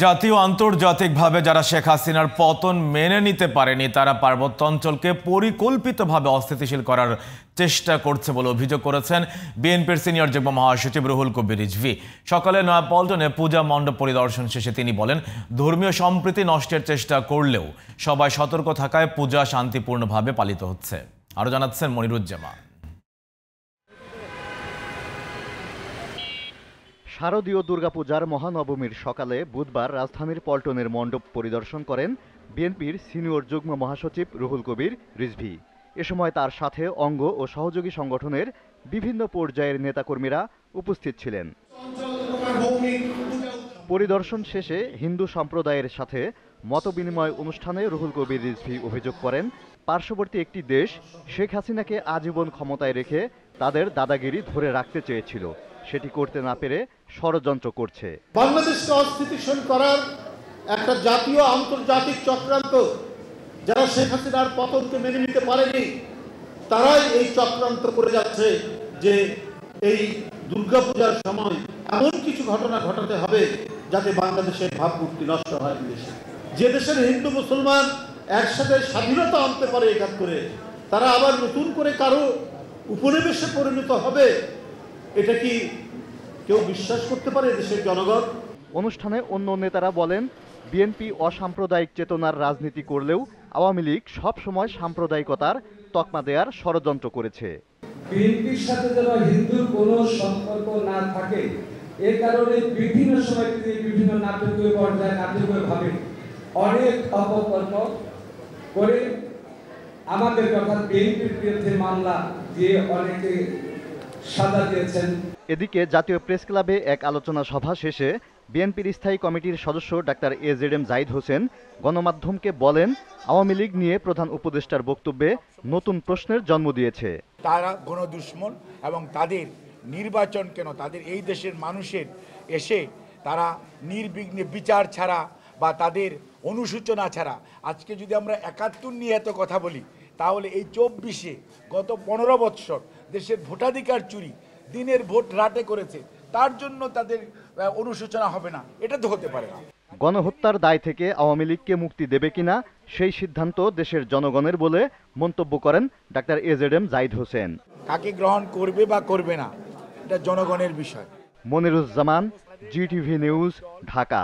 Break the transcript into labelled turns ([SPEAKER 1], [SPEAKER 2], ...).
[SPEAKER 1] জাতীয় আন্তর্জাতিকভাবে যারা শেখ হাসিনার পতন মেনে নিতে পারেনি তারা পার্বত্য অঞ্চলকে পরিকল্পিতভাবে অস্থিতিশীল করার চেষ্টা করছে বলে অভিযোগ করেছেন বিএনপির সিনিয়র যুগ্ম মহাসচিব রুহুল কবির রিজভী। সকালে নয়াপল্টনে পূজা মণ্ডপ পরিদর্শন শেষে তিনি বলেন, ধর্মীয় সম্প্রীতি নষ্টের চেষ্টা করলেও সবাই সতর্ক থাকায় পূজা শান্তিপূর্ণভাবে পালিত হচ্ছে। আরো জানাচ্ছেন মনিরুজ্জামান।
[SPEAKER 2] শারদীয় দুর্গাপূজার মহানবমীর সকালে বুধবার রাজধানীর পল্টনের মণ্ডপ পরিদর্শন করেন বিএনপির সিনিয়র যুগ্ম মহাসচিব রুহুল কবির রিজভী। এ সময় তার সাথে অঙ্গ ও সহযোগী সংগঠনের বিভিন্ন পর্যায়ের নেতাকর্মীরা উপস্থিত ছিলেন। পরিদর্শন শেষে হিন্দু সম্প্রদায়ের সাথে মতবিনিময় অনুষ্ঠানে রুহুল কবির রিজভী অভিযোগ করেন, পার্শ্ববর্তী একটি দেশ শেখ হাসিনাকে আজীবন ক্ষমতায় রেখে তাদের দাদাগিরি ধরে রাখতে চেয়েছিল, সেটি করতে না পেরে ষড়যন্ত্র করছে।
[SPEAKER 3] বাংলাদেশকে অস্থিতিশীল করার একটা জাতীয় আন্তর্জাতিক চক্রান্ত, যারা শেখ হাসিনার পতনকে মেনে নিতে পারেনি তারাই এই চক্রান্ত করে যাচ্ছে যে এই দুর্গাপূজার সময় এমন কিছু ঘটনা ঘটাতে হবে যাতে বাংলাদেশের ভাবমূর্তি নষ্ট হয়। যে দেশের হিন্দু মুসলমান একসাথে স্বাধীনতা আনতে পারে একাত্তরে, তারা আবার নতুন করে কারো উপনিবেশে পরিণত হবে, এটা কি কেউ বিশ্বাস করতে পারে দেশের জনগণ?
[SPEAKER 2] অনুষ্ঠানে অন্য নেতারা বলেন, বিএনপি অসাম্প্রদায়িক চেতনার রাজনীতি করলেও আওয়ামী লীগ সবসময় সাম্প্রদায়িকতার তকমা দেওয়ার ষড়যন্ত্র করেছে।
[SPEAKER 4] বিএনপির সাথে যেন হিন্দুর কোনো সম্পর্ক না থাকে, এ কারণে বিভিন্ন সময় তিনি বিভিন্ন নাটকীয় পর্যায়ে নাটকীয়ভাবে অনেক অপকর্ম করে আমাদের কথা বিএনপির বিরুদ্ধে মামলা দিয়ে অনেকে সাজা দিয়েছেন।
[SPEAKER 2] এদিকে জাতীয় প্রেস ক্লাবে এক আলোচনা সভা শেষে বিএনপির স্থায়ী কমিটির সদস্য ডাক্তার এজেডএম জাহিদ হোসেন গণমাধ্যমকে বলেন, আওয়ামী লীগ নিয়ে প্রধান উপদেষ্টার বক্তব্যে নতুন প্রশ্নের জন্ম দিয়েছে।
[SPEAKER 5] তারা গণদুশ্মন এবং তাদের নির্বাচন কেন, তাদের এই দেশের মানুষের এসে তারা নির্বিঘ্নে বিচার ছাড়া বা তাদের অনুসূচনা ছাড়া, আজকে যদি আমরা ৭১ নিয়ে এত কথা বলি, তাহলে এই ২৪-এ গত ১৫ বৎসর দেশের ভোটাধিকার চুরি, দিনের ভোট রাতে করেছে, তার জন্য তাদের অনুশোচনা হবে না, এটা তো হতে পারে না।
[SPEAKER 2] গণহত্যার দায় থেকে আওয়ামী লীগকে মুক্তি দেবে কিনা সেই সিদ্ধান্ত দেশের জনগণের বলে মন্তব্য করেন ডাক্তার এজেডএম জাহিদ হোসেন।
[SPEAKER 5] কাকে গ্রহণ করবে বা করবে না, এটা জনগণের বিষয়।
[SPEAKER 2] Moniruzzaman, GTV news, Dhaka.